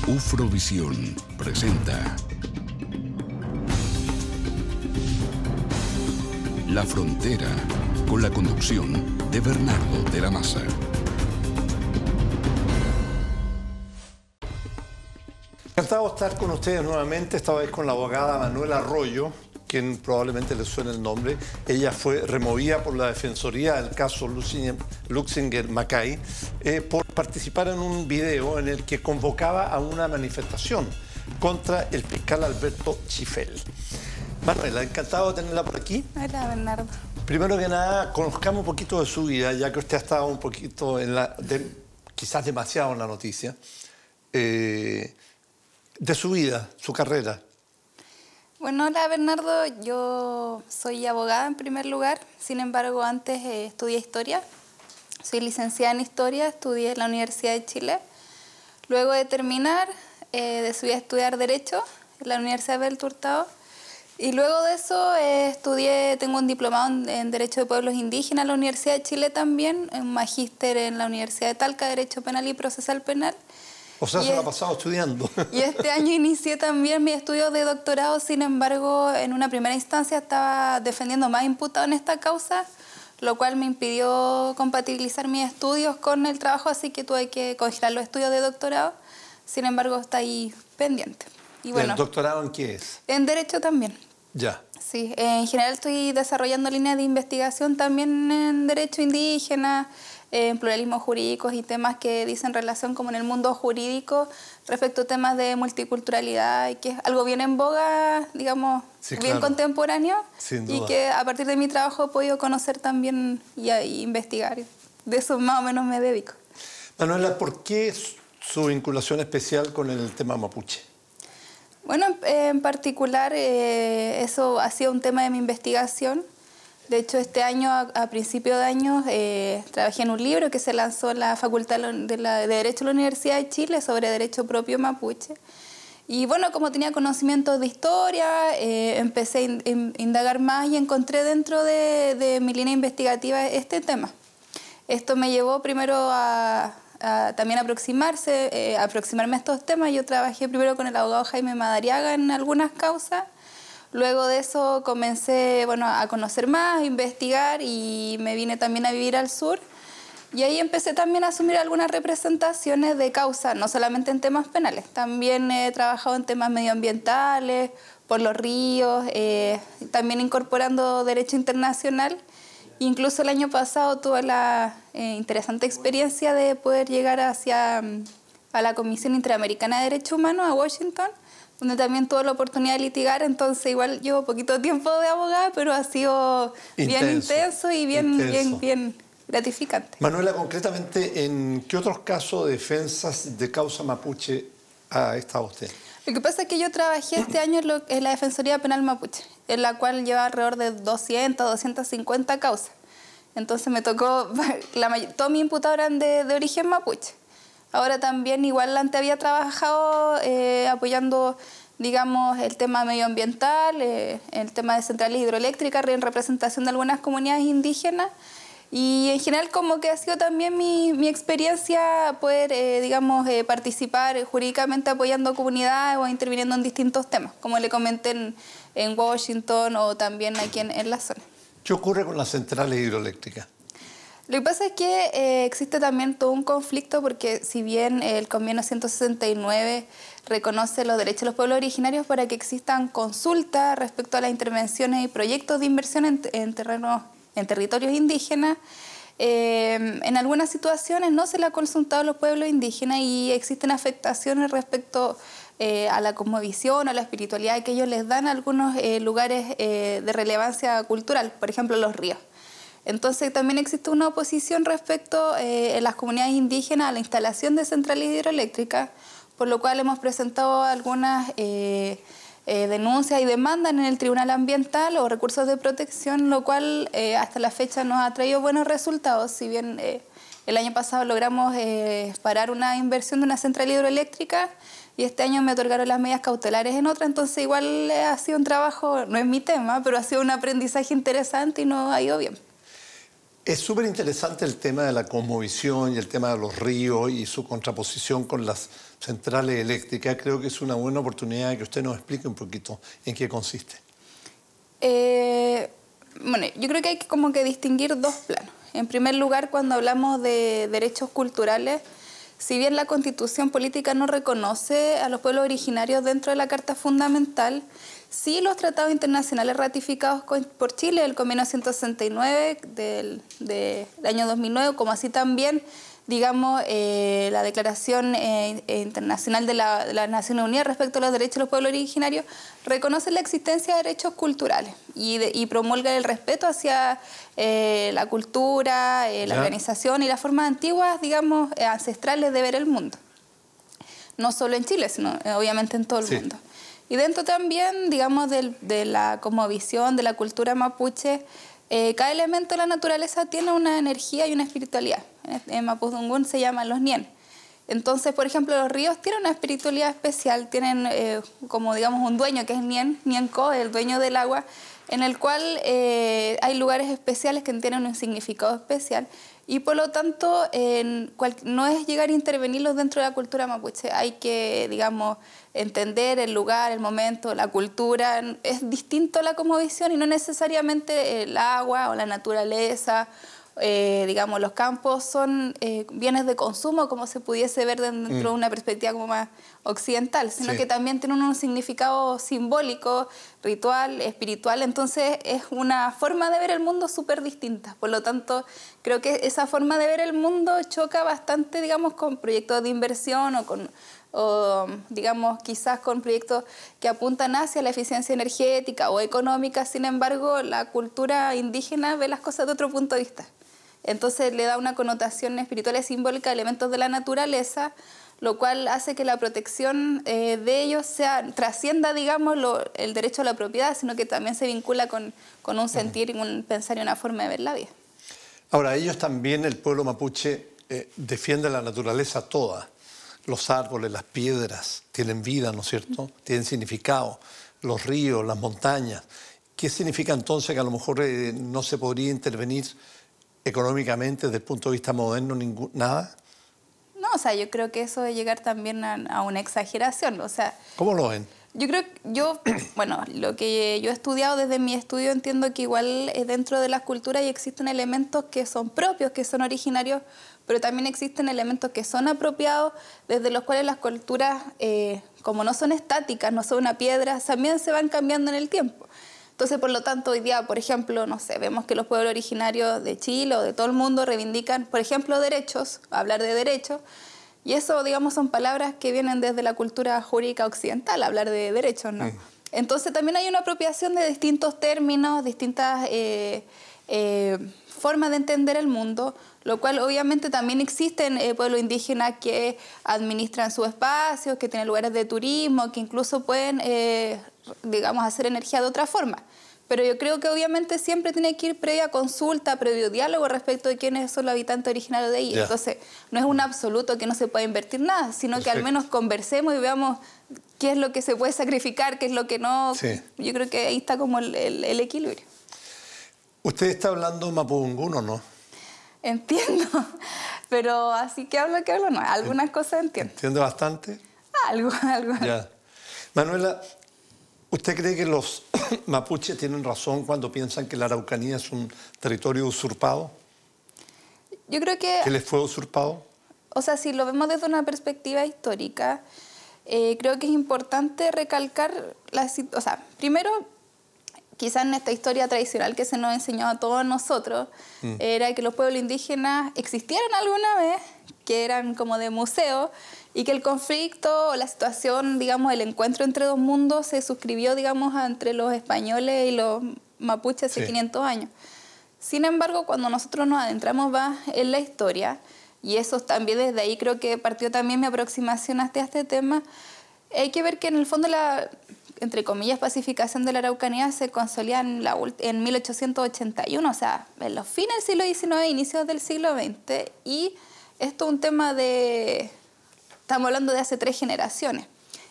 Ufrovisión presenta La Frontera, con la conducción de Bernardo de la Maza. Encantado de estar con ustedes nuevamente, esta vez con la abogada Manuela Arroyo, quien probablemente les suene el nombre. Ella fue removida por la Defensoría del caso Luxinger-Mackay por participar en un video en el que convocaba a una manifestación contra el fiscal Alberto Chifel. Manuela, encantado de tenerla por aquí. Hola, Bernardo. Primero que nada, conozcamos un poquito de su vida, ya que usted ha estado un poquito quizás demasiado en la noticia, de su vida, su carrera. Bueno, hola Bernardo, yo soy abogada en primer lugar, sin embargo antes estudié Historia, soy licenciada en Historia, estudié en la Universidad de Chile. Luego de terminar, decidí estudiar Derecho en la Universidad de Hurtado y luego de eso tengo un diplomado en Derecho de Pueblos Indígenas en la Universidad de Chile también, un magíster en la Universidad de Talca, Derecho Penal y Procesal Penal. O sea, se lo ha pasado estudiando. Y este año inicié también mi estudio de doctorado, sin embargo, en una primera instancia estaba defendiendo más imputados en esta causa, lo cual me impidió compatibilizar mis estudios con el trabajo, así que tuve que congelar los estudios de doctorado. Sin embargo, está ahí pendiente. Y bueno, ¿El doctorado en qué es? En Derecho también. Ya. Sí, en general estoy desarrollando líneas de investigación también en Derecho Indígena, en pluralismo jurídicos y temas que dicen relación como en el mundo jurídico respecto a temas de multiculturalidad y que es algo bien en boga, digamos, sí, bien claro, contemporáneo. Sin duda. Y que a partir de mi trabajo he podido conocer también y investigar. De eso más o menos me dedico. Manuela, ¿por qué su vinculación especial con el tema mapuche? Bueno, en particular eso ha sido un tema de mi investigación. De hecho, este año, a principio de año, trabajé en un libro que se lanzó en la Facultad de Derecho de la Universidad de Chile sobre derecho propio mapuche. Y bueno, como tenía conocimientos de historia, empecé a indagar más y encontré dentro de mi línea investigativa este tema. Esto me llevó primero a también aproximarme a estos temas. Yo trabajé primero con el abogado Jaime Madariaga en algunas causas. Luego de eso comencé a conocer más, a investigar y me vine también a vivir al sur. Y ahí empecé también a asumir algunas representaciones de causa, no solamente en temas penales. También he trabajado en temas medioambientales, por los ríos, también incorporando derecho internacional. Incluso el año pasado tuve la interesante experiencia de poder llegar a la Comisión Interamericana de Derechos Humanos, a Washington, donde también tuve la oportunidad de litigar. Entonces igual llevo poquito tiempo de abogada, pero ha sido bien intenso y bien gratificante. Manuela, concretamente, ¿en qué otros casos de defensas de causa mapuche ha estado usted? Lo que pasa es que yo trabajé este año en la Defensoría Penal Mapuche, en la cual lleva alrededor de 200, 250 causas. Entonces me tocó, todos mis imputados eran de origen mapuche. Ahora también igual antes había trabajado apoyando, digamos, el tema medioambiental, el tema de centrales hidroeléctricas en representación de algunas comunidades indígenas. Y en general como que ha sido también mi experiencia poder, digamos, participar jurídicamente apoyando comunidades o interviniendo en distintos temas, como le comenté en Washington o también aquí en la zona. ¿Qué ocurre con las centrales hidroeléctricas? Lo que pasa es que existe también todo un conflicto porque si bien el convenio 169 reconoce los derechos de los pueblos originarios para que existan consultas respecto a las intervenciones y proyectos de inversión en territorios indígenas, en algunas situaciones no se le ha consultado a los pueblos indígenas y existen afectaciones respecto a la cosmovisión, a la espiritualidad que ellos les dan a algunos lugares de relevancia cultural, por ejemplo los ríos. Entonces también existe una oposición respecto en las comunidades indígenas a la instalación de centrales hidroeléctricas, por lo cual hemos presentado algunas denuncias y demandas en el Tribunal Ambiental o recursos de protección, lo cual hasta la fecha nos ha traído buenos resultados. Si bien el año pasado logramos parar una inversión de una central hidroeléctrica y este año me otorgaron las medidas cautelares en otra, entonces igual ha sido un trabajo, no es mi tema, pero ha sido un aprendizaje interesante y nos ha ido bien. Es súper interesante el tema de la cosmovisión y el tema de los ríos y su contraposición con las centrales eléctricas, creo que es una buena oportunidad de que usted nos explique un poquito en qué consiste. Bueno, yo creo que hay que como que distinguir dos planos. En primer lugar, cuando hablamos de derechos culturales, si bien la Constitución política no reconoce a los pueblos originarios dentro de la Carta Fundamental, sí los tratados internacionales ratificados por Chile, el Convenio 169 del año 2009, como así también, digamos, la Declaración Internacional de las Naciones Unidas respecto a los derechos de los pueblos originarios, reconoce la existencia de derechos culturales y promulga el respeto hacia la cultura, la organización y las formas antiguas, digamos, ancestrales de ver el mundo. No solo en Chile, sino obviamente en todo el mundo. Y dentro también, digamos, de la como visión de la cultura mapuche, cada elemento de la naturaleza tiene una energía y una espiritualidad. En Mapudungun se llaman los Nien. Entonces, por ejemplo, los ríos tienen una espiritualidad especial, tienen como, digamos, un dueño que es Nienco, el dueño del agua, en el cual hay lugares especiales que tienen un significado especial y por lo tanto no es llegar a intervenirlos dentro de la cultura mapuche. Hay que, digamos, entender el lugar, el momento, la cultura. Es distinto a la cosmovisión y no necesariamente el agua o la naturaleza, digamos, los campos son bienes de consumo como se pudiese ver dentro de una perspectiva como más occidental, sino que también tienen un significado simbólico, ritual, espiritual. Entonces es una forma de ver el mundo súper distinta. Por lo tanto, creo que esa forma de ver el mundo choca bastante, digamos, con proyectos de inversión o digamos, quizás con proyectos que apuntan hacia la eficiencia energética o económica. Sin embargo, la cultura indígena ve las cosas de otro punto de vista. Entonces le da una connotación espiritual y simbólica a elementos de la naturaleza, lo cual hace que la protección de ellos trascienda, digamos, el derecho a la propiedad, sino que también se vincula con un sentir, un pensar y una forma de ver la vida. Ahora, ellos también, el pueblo mapuche, defiende la naturaleza toda. Los árboles, las piedras tienen vida, ¿no es cierto? Tienen significado. Los ríos, las montañas. ¿Qué significa entonces que a lo mejor no se podría intervenir económicamente desde el punto de vista moderno nada? No, o sea, yo creo que eso de llegar también a una exageración, o sea... ¿Cómo lo ven? Yo creo que bueno, lo que yo he estudiado desde mi estudio entiendo que igual dentro de las culturas existen elementos que son propios, que son originarios, pero también existen elementos que son apropiados, desde los cuales las culturas, como no son estáticas, no son una piedra, también se van cambiando en el tiempo. Entonces, por lo tanto, hoy día, por ejemplo, no sé, vemos que los pueblos originarios de Chile o de todo el mundo reivindican, por ejemplo, derechos, hablar de derechos, y eso, digamos, son palabras que vienen desde la cultura jurídica occidental, hablar de derechos, ¿no? Entonces, también hay una apropiación de distintos términos, distintas formas de entender el mundo, lo cual obviamente también existen pueblos indígenas que administran sus espacios, que tienen lugares de turismo, que incluso pueden, digamos, hacer energía de otra forma. Pero yo creo que obviamente siempre tiene que ir previa consulta, previo diálogo respecto de quiénes son los habitantes originarios de ahí. Yeah. Entonces, no es un absoluto que no se pueda invertir nada, sino Perfecto. Que al menos conversemos y veamos qué es lo que se puede sacrificar, qué es lo que no. Sí. Yo creo que ahí está como el equilibrio. ¿Usted está hablando mapudungun o no? Entiendo, pero así que hablo, no. Algunas cosas entiendo. ¿Entiende bastante? Algo. Ya. Manuela, ¿usted cree que los mapuches tienen razón cuando piensan que la Araucanía es un territorio usurpado? Yo creo que... ¿Que les fue usurpado? O sea, si lo vemos desde una perspectiva histórica, creo que es importante recalcar... O sea, primero, quizás en esta historia tradicional que se nos enseñó a todos nosotros, era que los pueblos indígenas existieron alguna vez, que eran como de museo, y que el conflicto o la situación, digamos, el encuentro entre dos mundos se suscribió, digamos, entre los españoles y los mapuches hace 500 años. Sin embargo, cuando nosotros nos adentramos más en la historia, y eso también desde ahí creo que partió también mi aproximación hasta este tema, hay que ver que en el fondo la, entre comillas, pacificación de la Araucanía se consolida en 1881, o sea, en los fines del siglo XIX, inicios del siglo XX, y esto es un tema de... Estamos hablando de hace 3 generaciones,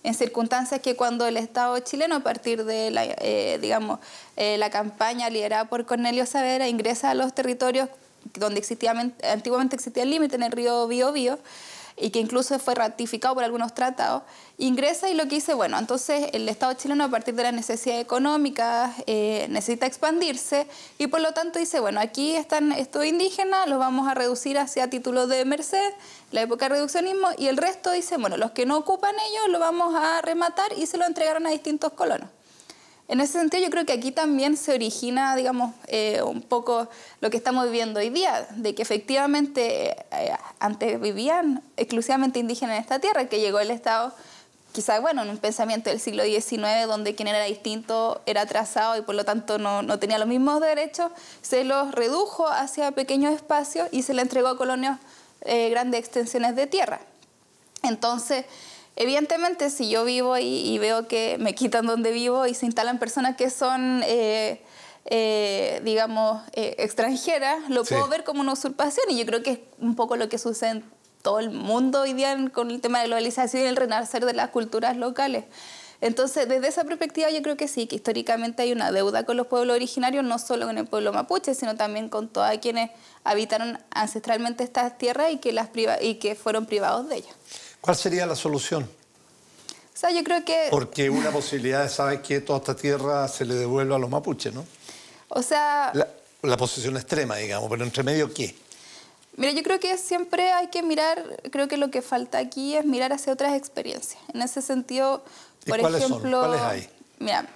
en circunstancias que cuando el Estado chileno, a partir de la, la campaña liderada por Cornelio Saavedra, ingresa a los territorios donde antiguamente existía el límite en el río Biobío, y que incluso fue ratificado por algunos tratados, ingresa y lo que dice, bueno, entonces el Estado chileno a partir de las necesidades económicas necesita expandirse y por lo tanto dice, bueno, aquí están estos indígenas, los vamos a reducir hacia títulos de merced, la época de reduccionismo, y el resto dice, bueno, los que no ocupan ellos lo vamos a rematar y se lo entregaron a distintos colonos. En ese sentido yo creo que aquí también se origina, digamos, un poco lo que estamos viviendo hoy día, de que efectivamente antes vivían exclusivamente indígenas en esta tierra, que llegó el Estado, quizás, bueno, en un pensamiento del siglo XIX, donde quien era distinto era atrasado y por lo tanto no tenía los mismos derechos, se los redujo hacia pequeños espacios y se le entregó a colonias grandes extensiones de tierra. Entonces, evidentemente, si yo vivo ahí y veo que me quitan donde vivo y se instalan personas que son, digamos, extranjeras, lo puedo ver como una usurpación y yo creo que es un poco lo que sucede en todo el mundo hoy día con el tema de globalización y el renacer de las culturas locales. Entonces, desde esa perspectiva yo creo que sí, que históricamente hay una deuda con los pueblos originarios, no solo con el pueblo mapuche, sino también con todos quienes habitaron ancestralmente estas tierras y que fueron privados de ellas. ¿¿Cuál sería la solución? O sea, yo creo que... Porque una posibilidad es saber que toda esta tierra se le devuelva a los mapuches, ¿no? O sea... La posición extrema, digamos, pero ¿entre medio qué? Mira, yo creo que siempre hay que mirar, creo que lo que falta aquí es mirar hacia otras experiencias. En ese sentido, por ejemplo... ¿Cuáles hay? Mira,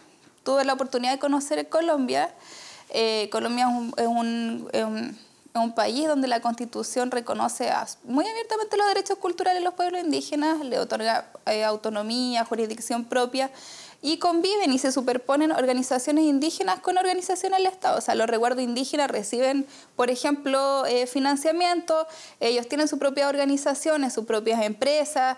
tuve la oportunidad de conocer Colombia. Colombia es un país donde la Constitución reconoce muy abiertamente los derechos culturales de los pueblos indígenas, le otorga autonomía, jurisdicción propia, y conviven y se superponen organizaciones indígenas con organizaciones del Estado. O sea, los resguardos indígenas reciben, por ejemplo, financiamiento, ellos tienen sus propias organizaciones, sus propias empresas,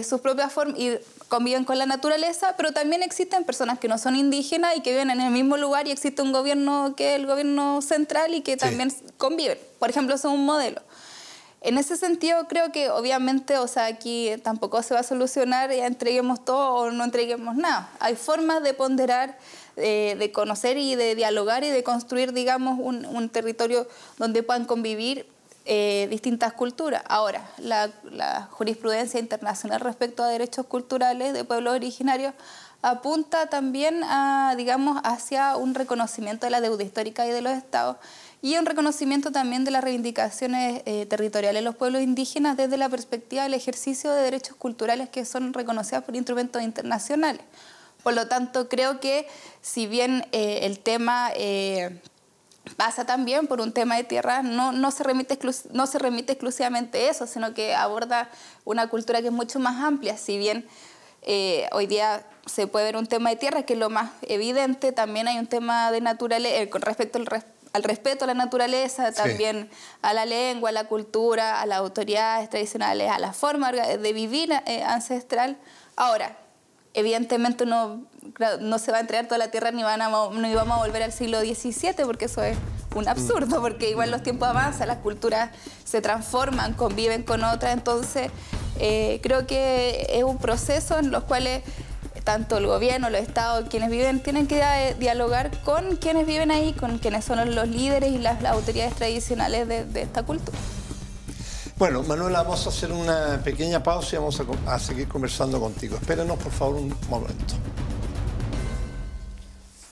sus propias formas, y conviven con la naturaleza, pero también existen personas que no son indígenas y que viven en el mismo lugar y existe un gobierno que es el gobierno central y que también conviven. Por ejemplo, son un modelo. En ese sentido, creo que obviamente, o sea, aquí tampoco se va a solucionar, ya entreguemos todo o no entreguemos nada. Hay formas de ponderar, de conocer y de dialogar y de construir, digamos, un territorio donde puedan convivir distintas culturas. Ahora, la jurisprudencia internacional respecto a derechos culturales de pueblos originarios apunta también a, digamos, hacia un reconocimiento de la deuda histórica y de los estados y un reconocimiento también de las reivindicaciones territoriales de los pueblos indígenas desde la perspectiva del ejercicio de derechos culturales que son reconocidos por instrumentos internacionales. Por lo tanto, creo que si bien el tema pasa también por un tema de tierra, no se remite exclusivamente a eso, sino que aborda una cultura que es mucho más amplia. Si bien hoy día se puede ver un tema de tierra, que es lo más evidente, también hay un tema de naturaleza, con respecto al respeto a la naturaleza, también a la lengua, a la cultura, a las autoridades tradicionales, a la forma de vivir ancestral. Ahora, evidentemente no se va a entregar toda la tierra ni vamos a volver al siglo XVII, porque eso es un absurdo, porque igual los tiempos avanzan, las culturas se transforman, conviven con otras, entonces creo que es un proceso en los cuales tanto el gobierno, los estados, quienes viven, tienen que dialogar con quienes viven ahí, con quienes son los líderes y las autoridades tradicionales de esta cultura. Bueno, Manuela, vamos a hacer una pequeña pausa y vamos a seguir conversando contigo. Espérenos, por favor, un momento.